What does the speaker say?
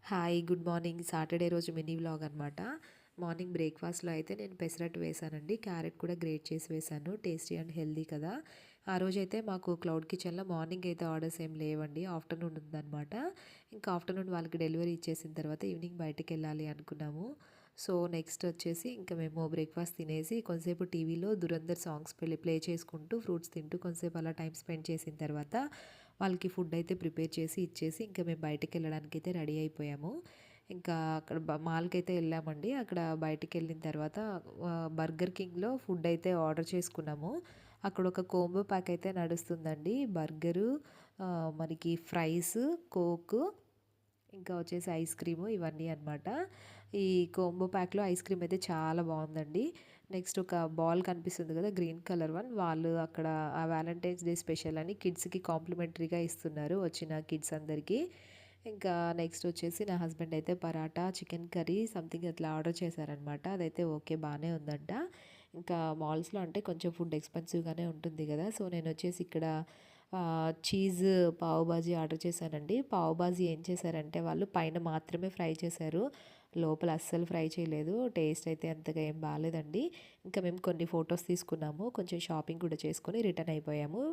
Hi good morning. Saturday రోజు mini vlog అనమాట. Morning బ్రేక్ఫాస్ట్లో అయితే నేను పెసరట్టు వేసానండి. క్యారెట్ కూడా గ్రేట్ చేసి వేసాను. టేస్టీ అండ్ హెల్దీ కదా. ఆ రోజు అయితే మాకు క్లౌడ్ కిచెన్లో మార్నింగ్ అయితే ఆర్డర్స్ ఏం లేవండి. ఆఫ్టర్నూన్ ఉందన్నమాట. ఇంకా ఆఫ్టర్నూన్ వాళ్ళకి డెలివరీ ఇచ్చేసిన తర్వాత ఈవినింగ్ బయటికి వెళ్ళాలి అనుకున్నాము. సో నెక్స్ట్ వచ్చేసి ఇంకా మేము బ్రేక్ఫాస్ట్ తినేసి కొంతసేపు టీవీలో దురంధర్ సాంగ్స్ ప్లే చేసుకుంటూ ఫ్రూట్స్ తింటూ కొంతసేపు అలా టైం స్పెండ్ చేసిన తర్వాత వాళ్ళకి ఫుడ్ అయితే ప్రిపేర్ చేసి ఇచ్చేసి ఇంకా మేము బయటికి వెళ్ళడానికి అయితే రెడీ అయిపోయాము. ఇంకా అక్కడ మాల్కి అయితే వెళ్ళామండి. అక్కడ బయటికి వెళ్ళిన తర్వాత బర్గర్ కింగ్లో ఫుడ్ అయితే ఆర్డర్ చేసుకున్నాము. అక్కడ ఒక కోంబో ప్యాక్ అయితే నడుస్తుందండి. బర్గరు, మనకి ఫ్రైస్, కోక్, ఇంకా వచ్చేసి ఐస్ క్రీము ఇవన్నీ అనమాట. ఈ కోంబో ప్యాక్లో ఐస్ క్రీమ్ అయితే చాలా బాగుందండి. నెక్స్ట్ ఒక బాల్ కనిపిస్తుంది కదా, గ్రీన్ కలర్ వన్, వాళ్ళు అక్కడ ఆ వ్యాలంటైన్స్ డే స్పెషల్ అని కిడ్స్కి కాంప్లిమెంటరీగా ఇస్తున్నారు వచ్చిన కిడ్స్ అందరికీ. ఇంకా నెక్స్ట్ వచ్చేసి నా హస్బెండ్ అయితే పరాటా, చికెన్ కర్రీ సంథింగ్ అట్లా ఆర్డర్ చేశారనమాట. అదైతే ఓకే బాగానే ఉందంట. ఇంకా మాల్స్లో అంటే కొంచెం ఫుడ్ ఎక్స్పెన్సివ్గానే ఉంటుంది కదా. సో నేను వచ్చేసి ఇక్కడ చీజ్ పావు బాజీ ఆర్డర్ చేశానండి. పావు బాజీ ఏం చేశారంటే వాళ్ళు పైన మాత్రమే ఫ్రై చేశారు, లోపల అస్సలు ఫ్రై చేయలేదు. టేస్ట్ అయితే అంతగా ఏం బాగాలేదండి. ఇంకా మేము కొన్ని ఫొటోస్ తీసుకున్నాము, కొంచెం షాపింగ్ కూడా చేసుకొని రిటర్న్ అయిపోయాము.